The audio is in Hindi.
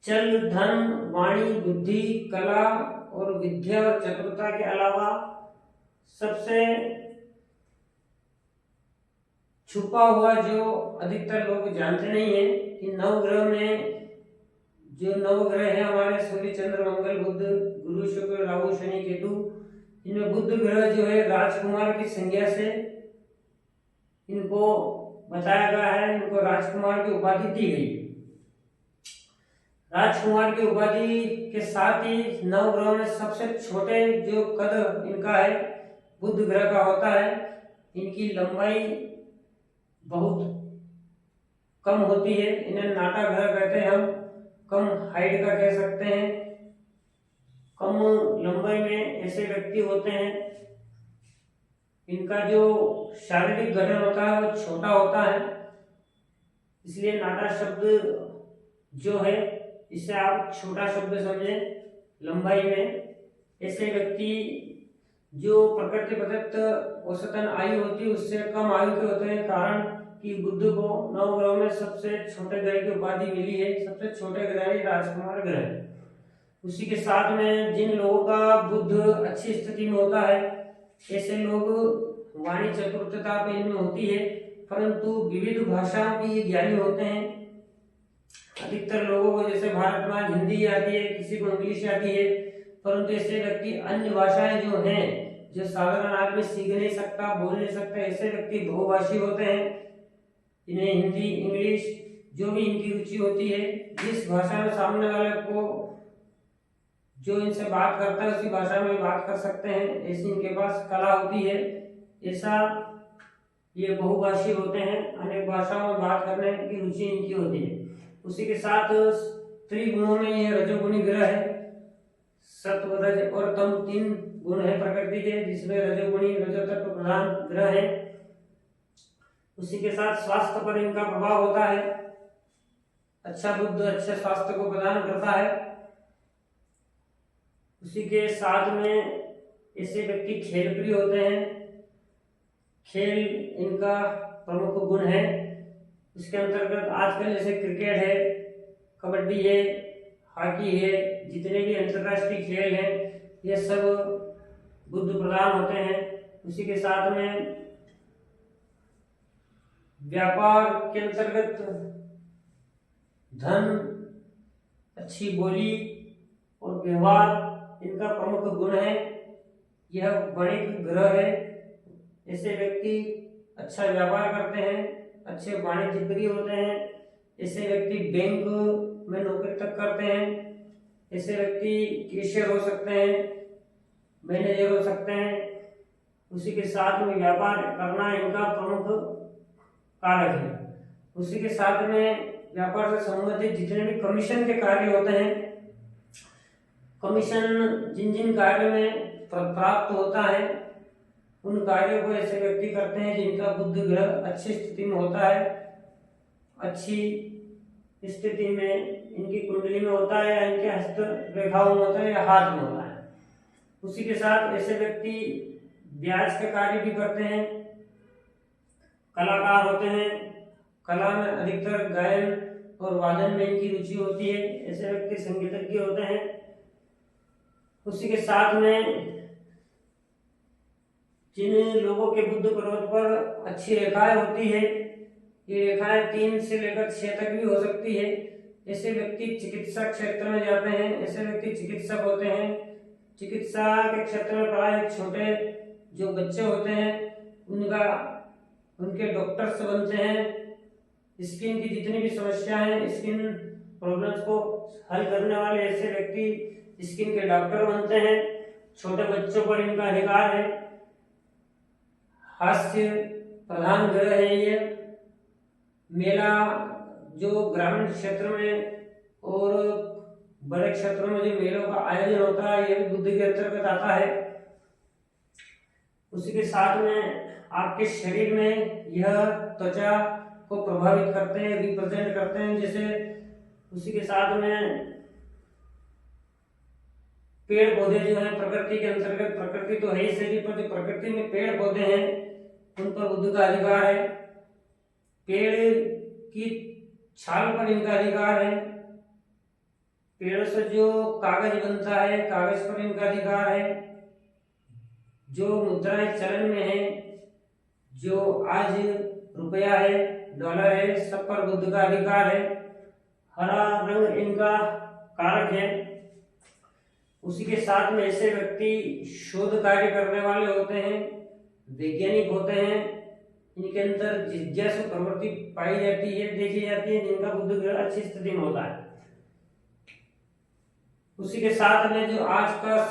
चल, धन, वाणी, बुद्धि, कला और विद्या और चतुरता के अलावा सबसे छुपा हुआ जो अधिकतर लोग जानते नहीं है कि नवग्रह में जो नवग्रह है हमारे सूर्य, चंद्र, मंगल, बुध, गुरु, शुक्र, राहु, शनि, केतु, इनमें बुध ग्रह जो है राजकुमार की संज्ञा से इनको बताया गया है, इनको राजकुमार की उपाधि दी गई। राजकुमार की उपाधि के साथ ही नवग्रह में सबसे छोटे जो कद इनका है बुध ग्रह का होता है। इनकी लंबाई बहुत कम होती है, इन्हें नाटा ग्रह कहते हैं, हम कम हाइट का कह सकते हैं। कम लंबाई में ऐसे व्यक्ति होते हैं, इनका जो शारीरिक गठन होता है वो छोटा होता है, इसलिए नाटा शब्द जो है इसे आप छोटा शब्द समझें लंबाई में। ऐसे व्यक्ति जो प्रकृति प्रदत्त औसतन आयु होती है उससे कम आयु के होते हैं, कारण कि बुध को नवग्रह में सबसे छोटे ग्रह की उपाधि मिली है। सबसे छोटे ग्रह राजकुमार ग्रह। उसी के साथ में जिन लोगों का बुध अच्छी स्थिति में होता है ऐसे लोग वाणी चतुरता पे इनमें होती है, परंतु विविध भाषाओं के ये ज्ञानी होते हैं। अधिकतर लोगों को जैसे भारत में हिंदी आती है, किसी को इंग्लिश आती है, परंतु ऐसे व्यक्ति अन्य भाषाएं जो हैं जो साधारण आदमी सीख नहीं सकता, बोल नहीं सकता, ऐसे व्यक्ति बहुभाषी होते हैं। इन्हें हिंदी, इंग्लिश जो भी इनकी रुचि होती है, जिस भाषा में सामने वाले को जो इनसे बात करता है उसी भाषा में बात कर सकते हैं, ऐसी इनके पास कला होती है। ऐसा ये बहुभाषी होते हैं, अनेक भाषाओं में बात करने की रुचि इनकी होती है। उसी के साथ त्रिगुणों में ये रजोगुणी ग्रह है। सत्व, रज और तम 3 गुण है प्रकृति के, जिसमें रजोगुणी रजोतत्व प्रधान ग्रह है। उसी के साथ स्वास्थ्य पर इनका प्रभाव होता है। अच्छा बुद्ध अच्छे स्वास्थ्य को प्रदान करता है। उसी के साथ में ऐसे व्यक्ति खेल प्रिय होते हैं, खेल इनका प्रमुख गुण है। इसके अंतर्गत आजकल जैसे क्रिकेट है, कबड्डी है, हॉकी है, जितने भी अंतर्राष्ट्रीय खेल हैं ये सब बुद्ध प्रधान होते हैं। उसी के साथ में व्यापार के अंतर्गत धन, अच्छी बोली और व्यवहार इनका प्रमुख गुण है। यह वणिक ग्रह है। ऐसे व्यक्ति अच्छा व्यापार करते हैं, अच्छे वाणिज्य प्रिय होते हैं। ऐसे व्यक्ति बैंक में नौकरी तक करते हैं। ऐसे व्यक्ति कैशियर हो सकते हैं, मैनेजर हो सकते हैं। उसी के साथ में व्यापार करना इनका प्रमुख कारक है। उसी के साथ में व्यापार से संबंधित जितने भी कमीशन के कार्य होते हैं, कमीशन जिन जिन कार्यों में प्राप्त होता है उन कार्यों को ऐसे व्यक्ति करते हैं जिनका बुध ग्रह अच्छी स्थिति में होता है। अच्छी स्थिति में इनकी कुंडली में होता है या इनके हस्त रेखाओं में होता है या हाथ में होता है। उसी के साथ ऐसे व्यक्ति ब्याज के कार्य भी करते हैं, कलाकार होते हैं। कला में अधिकतर गायन और वादन में इनकी रुचि होती है। ऐसे व्यक्ति संगीतज्ञ होते हैं। उसी के साथ में जिन लोगों के बुध पर्वत पर अच्छी रेखाएं होती है, ये रेखाएं 3 से लेकर 6 तक भी हो सकती है। ऐसे व्यक्ति चिकित्सा क्षेत्र में जाते हैं। ऐसे व्यक्ति चिकित्सक होते हैं। चिकित्सा के क्षेत्र में पढ़ाए छोटे जो बच्चे होते हैं उनके डॉक्टर्स बनते हैं। स्किन की जितनी भी समस्या है, स्किन प्रॉब्लम्स को हल करने वाले ऐसे व्यक्ति स्किन के डॉक्टर बनते हैं। छोटे बच्चों पर इनका अधिकार है। हास्य प्रधान ग्रह है ये। मेला जो ग्रामीण क्षेत्र में और बड़े क्षेत्रों में जो मेलों का आयोजन होता है ये भी बुद्ध के अंतर्गत आता है। उसी के साथ में आपके शरीर में यह त्वचा को प्रभावित करते हैं, रिप्रेजेंट करते हैं। जैसे उसी के साथ में पेड़ पौधे जो हैं प्रकृति के अंतर्गत, प्रकृति तो है ही शरीर पर, जो प्रकृति में पेड़ पौधे हैं उन पर बुद्ध का अधिकार है। पेड़ की छाल पर इनका अधिकार है। पेड़ों से जो कागज बनता है, कागज पर इनका अधिकार है। जो मुद्राएं चलन में है, जो आज रुपया है, डॉलर है, सब पर बुद्ध का अधिकार है। हरा रंग इनका कारक है। उसी के साथ में ऐसे व्यक्ति शोध कार्य करने वाले होते हैं, वैज्ञानिक होते हैं, इनके अंदर जिज्ञासु प्रवृत्ति पाई जाती है, देखी जाती है, जिनका बुद्ध ग्रह अच्छी स्थिति में होता है। उसी के साथ में जो आज का